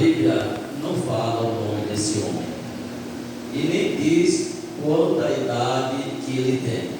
Bíblia não fala o nome desse homem e nem diz quanta idade que ele tem.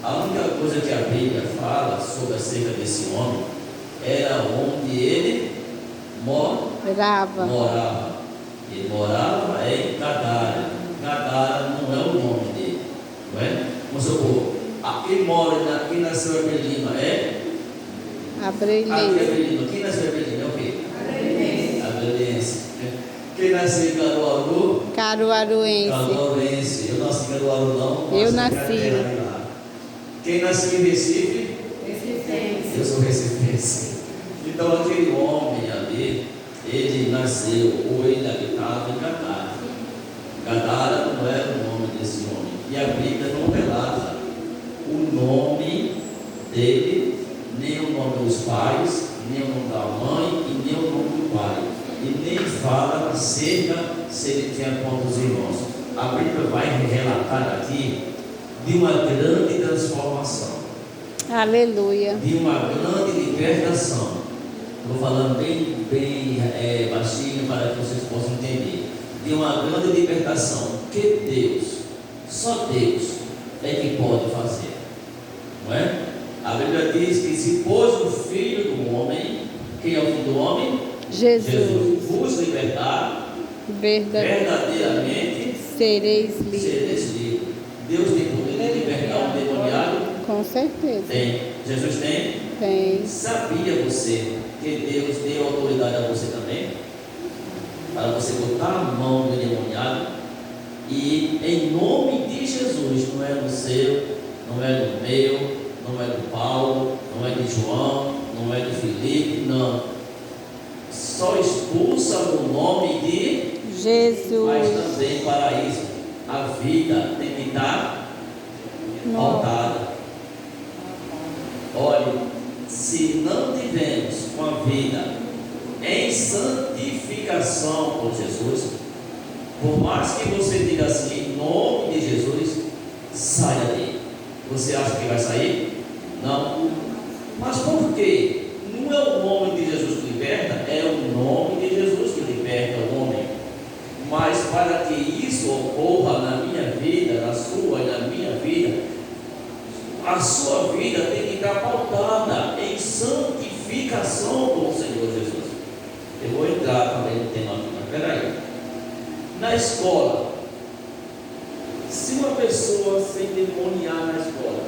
A única coisa que a Bíblia fala sobre acerca desse homem era onde ele morava. Ele morava em Gadara. Gadara não é o nome dele, não é? Vamos supor, aqui mora, aqui nasceu Abelino, é? Abelino. Quem nasceu em Abelino é o quê? Abelense. Quem nasceu em Caruaru? Caruaruense. Eu nasci em Caruaru, não. Eu nasci. Quem nasceu em Recife? Recifense. Eu sou recifense. Então aquele homem ali, ele nasceu, ou ele habitava em Gadara. Gadara não era o nome desse homem. E a Bíblia não relata o nome dele, nem o nome dos pais, nem o nome da mãe e nem o nome do pai. E nem fala acerca se ele tinha quantos irmãos. A Bíblia vai relatar aqui de uma grande transformação. Aleluia. De uma grande libertação. Estou falando bem baixinho para que vocês possam entender. De uma grande libertação que Deus, só Deus, é que pode fazer. Não é? A Bíblia diz que se pôs o Filho do homem, quem é o Filho do homem? Jesus. Vos libertar, verdadeiramente sereis livres. Livres. Deus tem poder de libertar um demoniado? Com certeza. Tem. Jesus tem? Tem. Sabia você que Deus deu autoridade a você também? Para você botar a mão no endemoniado? E em nome de Jesus, não é no seu, não é no meu, não é do Paulo, não é de João, não é de Felipe, não. Só expulsa no nome de Jesus. Mas também para isso, a vida tem que estar pautada. Olha, se não tivermos uma vida em santificação por Jesus, por mais que você diga assim, em nome de Jesus, saia dele. Você acha que vai sair? Não. Mas por quê? Não é o nome de Jesus que liberta, é o nome de Jesus que liberta o homem. Mas para que isso ocorra na minha vida, na sua e na minha vida, a sua vida tem que estar pautada em santificação com o Senhor Jesus. Eu vou entrar também no tema aqui, mas peraí. Na escola, se uma pessoa se endemoniar na escola,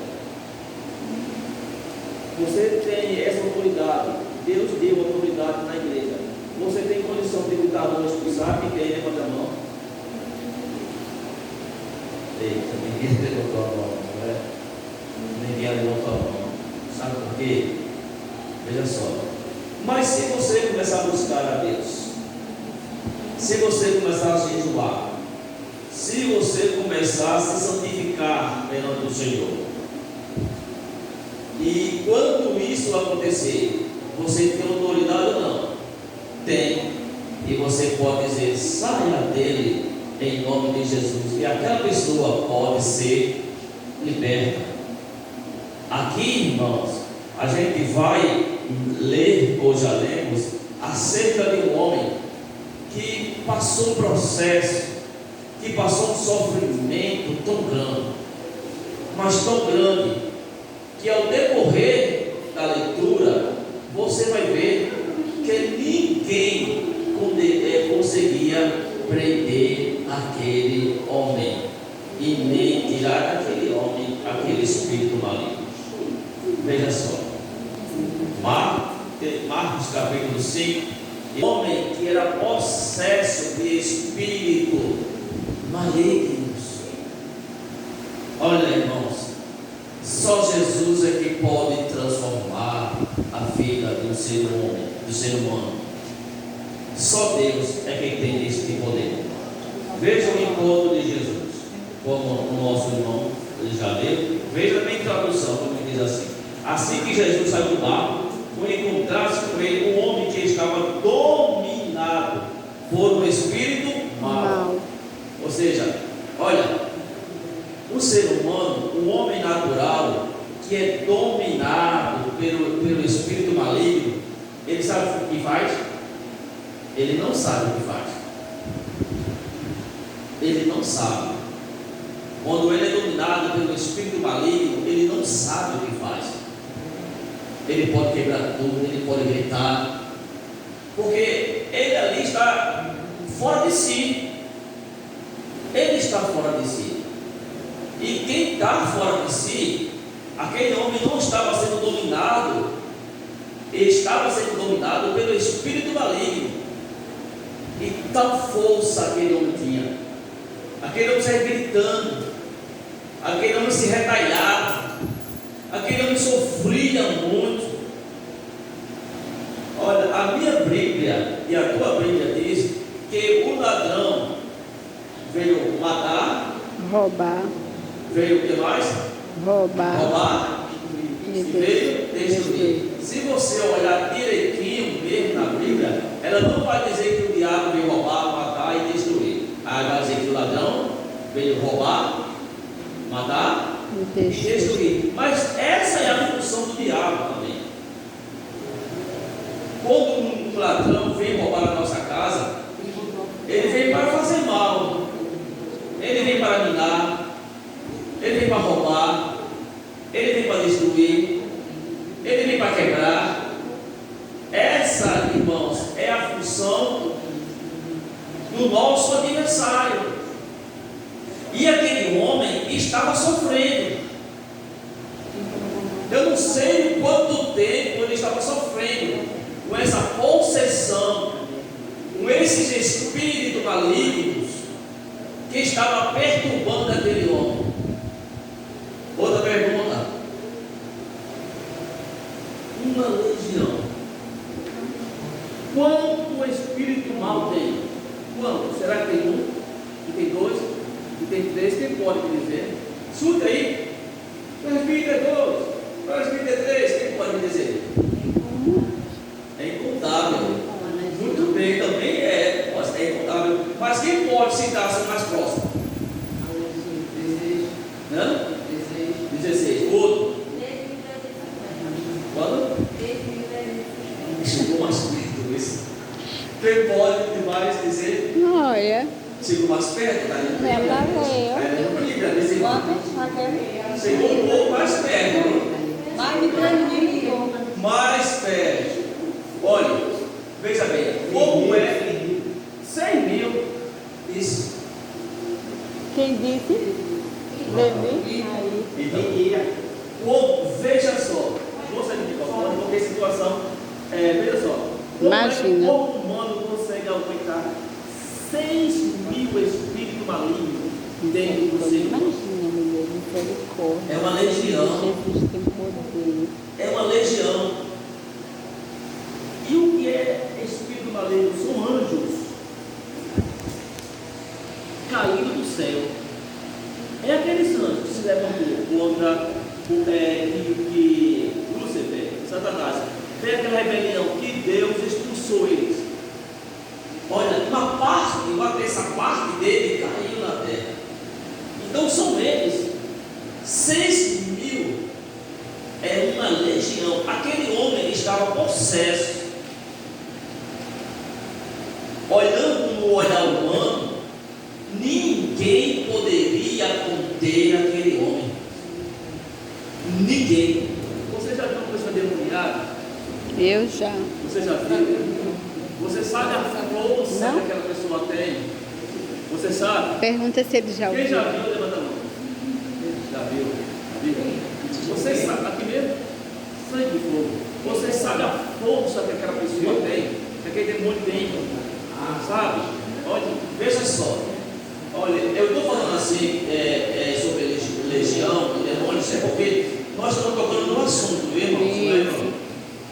você tem essa autoridade, Deus deu autoridade na igreja. Você tem condição de gritar a mão, expulsar? Quem tem, levanta a mão. Eita, ninguém levantou a mão, não é? Ninguém levantou a mão. Sabe por quê? Veja só. Mas se você começar a buscar a Deus, se você começar a jejuar, se você começar a se santificar perante o Senhor, e quando isso acontecer, você tem autoridade ou não? Tem. E você pode dizer, saia dele em nome de Jesus. E aquela pessoa pode ser liberta. Aqui, irmãos, a gente vai ler, ou já lemos, acerca de um homem que passou um processo, que passou um sofrimento tão grande, mas tão grande, que ao decorrer da leitura, você vai ver que ninguém conseguia prender aquele homem e nem tirar daquele homem aquele espírito maligno. Veja só, Marcos capítulo 5, homem que era possesso de espírito malignos. Olha, irmãos, só Jesus é que pode transformar a vida do ser humano. Só Deus é quem tem este poder. Veja o encontro de Jesus, como o nosso irmão já leu. Veja bem a tradução, como diz assim: assim que Jesus saiu do barco, foi encontrar-se com ele um homem que estava dominado por um espírito mau. Ou seja, olha, o ser humano, o homem natural, que é dominado pelo espírito maligno, ele sabe o que faz? ele não sabe o que faz. Ele não sabe. Quando ele é dominado pelo espírito maligno, ele não sabe o que faz. Ele pode quebrar tudo, ele pode gritar, porque ele ali está fora de si. Ele está fora de si. E quem está fora de si, aquele homem não estava sendo dominado, ele estava sendo dominado pelo espírito maligno. E tal força aquele homem tinha. Aquele homem saía gritando, aquele homem se retalhava, aquele homem sofria muito. Olha, a minha Bíblia e a tua Bíblia diz que o ladrão veio matar, roubar, veio o que mais? Roubar e veio destruir. Se você olhar direitinho mesmo na Bíblia, ela não vai dizer que o diabo veio roubar, matar e destruir. Aí vai dizer que o ladrão veio roubar, matar e destruir. Mas essa é a função do diabo também. Quando um ladrão vem roubar a nossa casa, ele vem para fazer mal, ele vem para minar, ele vem para roubar, ele vem para destruir, ele vem para quebrar. Essa, irmãos, é a função do nosso adversário. E aquele homem estava sofrendo. Eu não sei quanto tempo ele estava sofrendo com essa possessão, com esses espíritos malignos que estavam perturbando aquele homem. Outra pergunta: uma legião, quanto espírito mal tem? Quanto? Será que tem um? Que tem dois? Que tem três? Quem pode me dizer? Escuta aí. O espírito é dois, o espírito é três. Quem pode me dizer? É incontável. Muito bem, também é incontável. Mas quem pode citar assim mais próximo? 16. Outro? Quando? Chegou mais perto isso. Quem pode mais dizer? Olha. Chegou mais perto, tá? Ela veio. Chegou um pouco mais perto. Mais perto. Olha, veja bem, como é 100 mil isso. Quem disse? Levi. Aí. Então, veja só, você de microfone, porque a situação, veja só, como é que o corpo humano consegue aguentar 6 mil espíritos malignos dentro do ser humano? Imagina, mulher, misericórdia. É uma legião. Jesus tem poder. É uma legião. E o que é espírito maligno? São anjos caídos do céu. É aqueles anjos que se levantou contra Lúcifer, Satanás. Foi aquela rebelião que Deus expulsou eles. Olha, uma terça parte dele caiu na terra. Então são eles. 6 mil é uma legião. Aquele homem estava possesso. Olhando no olhar humano, ninguém poderia conter aquele homem. Ninguém. Você já viu uma pessoa endemoniada? Eu já. Você já viu? Você sabe a força que aquela pessoa tem? Você sabe? Pergunta se ele já ouviu. Quem já viu? Levanta a mão. Já viu? Você sabe, aqui mesmo? Sangue de fogo. Você sabe a força que aquela pessoa tem? Que aquele demônio tem? Sabe? Olha, veja só. Olha, eu estou falando assim sobre legião, demônios, é porque nós estamos tocando no assunto, viu, irmãos?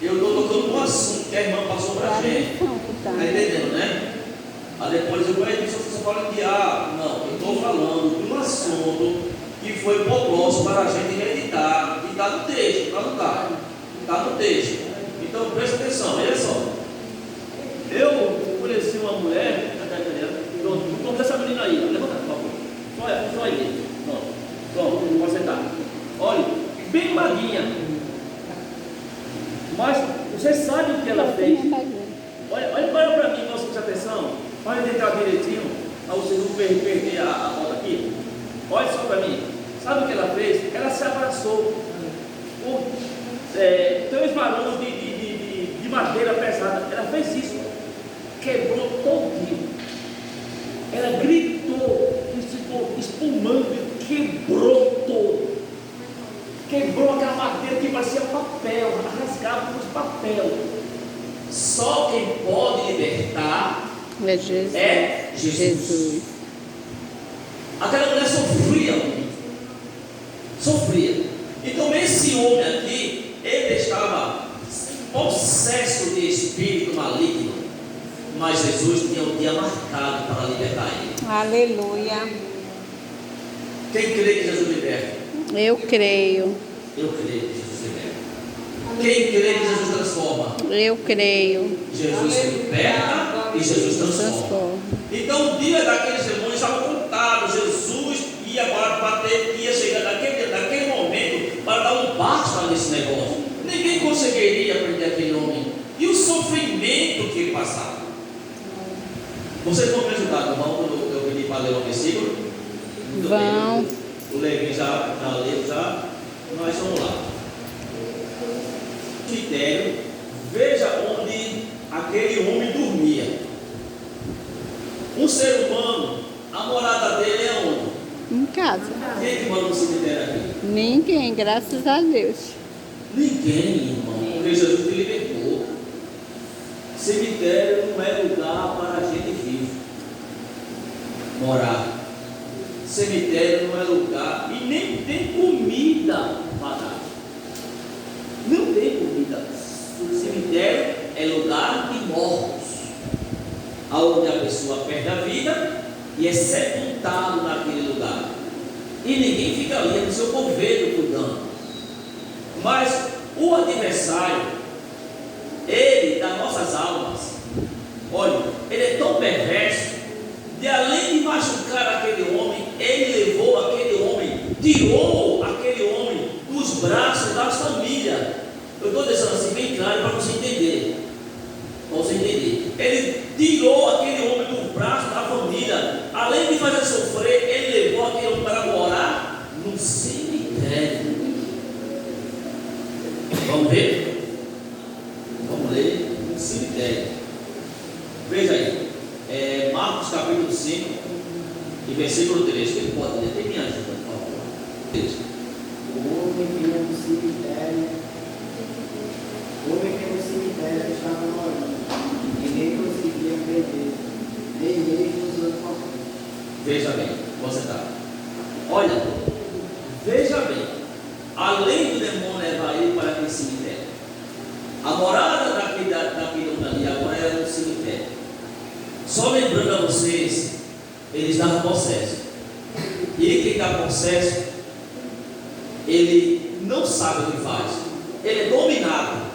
Eu estou tocando no assunto que a irmã passou para a gente. Está entendendo, né? Aí depois eu vou dizer, você fala em diabo. Não, eu estou falando de um assunto que foi proposto para a gente meditar. E está no texto, não está? Está no texto. Então presta atenção, olha só. Eu conheci uma mulher, pronto, essa menina aí, levanta, por favor. Só aí. Pronto, pode sentar. Olha, bem magrinha. Mas você sabe o que ela fez? Olha para mim, nossa, que já Pode tentar direitinho, para você não perder a volta aqui. Olha só para mim. Sabe o que ela fez? Ela se abraçou. Três barulhos de madeira pesada. Ela fez isso. Quebrou todinho. Ela gritou, ficou espumando e quebrou todo. Quebrou aquela madeira que parecia papel, rasgava com os papel. Só quem pode libertar É Jesus. é Jesus. Aquela mulher sofria muito. Sofria. Então esse homem aqui, ele estava possesso de espírito maligno, mas Jesus tinha um dia marcado para libertar ele. Aleluia. Quem crê que Jesus liberta? Eu creio. Eu creio que Jesus liberta. Quem crê que Jesus transforma? Eu creio. Jesus liberta e Jesus transforma. Então o dia daqueles demônios estava contado. Jesus ia agora bater, ia chegar naquele momento para dar um basta nesse negócio. Ninguém conseguiria prender aquele homem. E o sofrimento que ele passava. Vocês vão me ajudar, irmão, quando eu pedi para ler o versículo? Vão. O Levi já leu, nós vamos lá. Critério, veja onde aquele homem dormia. Um ser humano, a morada dele é onde? Em casa. Quem é que mora no cemitério aqui? Ninguém, graças a Deus. Ninguém, irmão, porque Jesus te libertou. Cemitério não é lugar para a gente viva morar. Cemitério não é lugar e nem tem comida para dar. Não tem comida. O cemitério é lugar de mortos, onde a pessoa perde a vida e é sepultado naquele lugar. E ninguém fica ali, é no seu governo cuidando. Mas o adversário, ele, das nossas almas, olha, ele é tão perverso, de além de machucar aquele homem, ele levou aquele homem, tirou aquele homem dos braços da família. Eu estou deixando assim bem claro para você entender. Para você entender. Ele tirou aquele homem dos braços da família. Além de fazer sofrer, ele levou aquele homem para morar no cemitério. Vamos ver? Vamos ler no cemitério. Veja aí. Marcos capítulo 5 e versículo 3. Quem pode ler? Quem me ajuda, por favor? 3. O homem que no cemitério estava morando. Ninguém conseguia prender, nem mesmo os outros. Veja bem, você está. Olha, veja bem. Além do demônio levar ele para aquele cemitério, a morada daquele homem ali agora era no cemitério. Só lembrando a vocês, eles estavam possesso. E quem está possesso, ele não sabe o que faz. Ele é dominado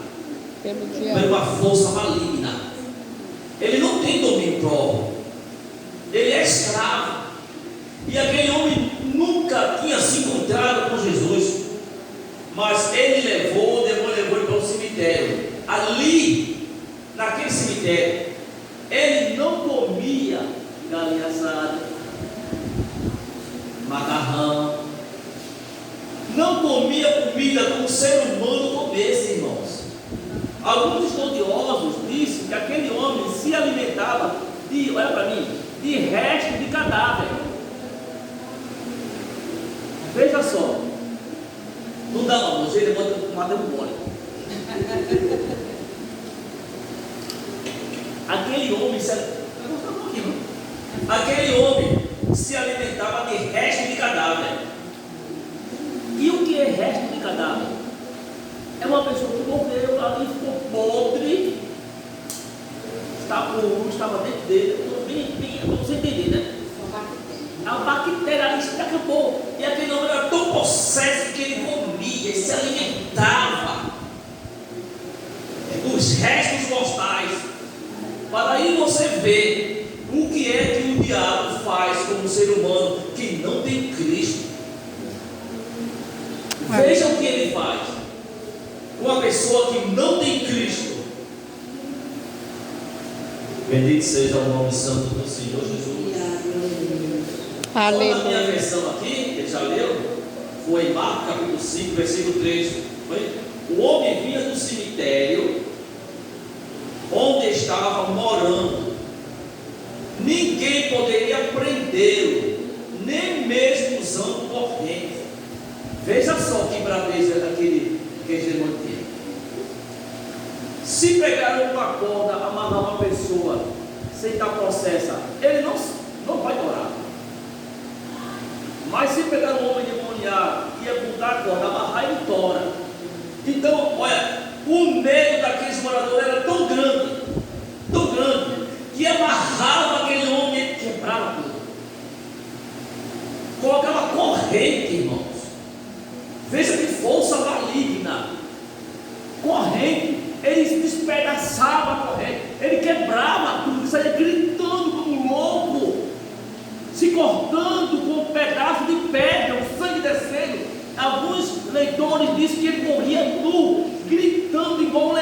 por uma força maligna. Ele não tem domínio próprio. Ele é escravo. E aquele homem nunca tinha se encontrado com Jesus. Mas ele levou, o demônio levou ele para o cemitério. Ali, naquele cemitério, ele não comia galinha assada, macarrão, não comia comida como o ser humano comesse, irmãos. Alguns estudiosos dizem que aquele homem se alimentava de, olha para mim, de resto de cadáver. Veja só, não dá uma nojeira, ele bota matar um mole. Aquele homem se alimentava de resto de cadáver. E o que é resto de cadáver? É uma pessoa que morreu ali, ficou podre, estava dentro dele, para você entender, né? A bactéria ali se acabou. E aquele homem era tão possesso que ele comia, ele se alimentava dos restos mortais. Para aí você ver o que é que o diabo faz com um ser humano que não tem Cristo. Veja o que ele faz. Uma pessoa que não tem Cristo, Bendito seja o nome santo do Senhor Jesus. Só na minha Aleluia. versão aqui, que já leu, foi Marcos capítulo 5, versículo 3. Foi? O homem vinha do cemitério onde estava morando. Ninguém poderia prendê-lo, nem mesmo usando corrente. Veja só que braveza daquele demônio tinha. Se pegar uma corda, amarrar uma pessoa sem estar possessa, ele não vai orar. Mas se pegar um homem endemoniado e apontar a corda, amarrar, ele tora. Então, olha, o medo daqueles moradores era tão grande, que amarrava aquele homem e ele quebrava tudo. Colocava corrente, irmãos. Veja que força maligna. Corrente, ele despedaçava a corrente, ele quebrava tudo, saía gritando como louco, se cortando com um pedaço de pedra, o sangue descendo. Alguns leitores dizem que ele morria nu, gritando igual um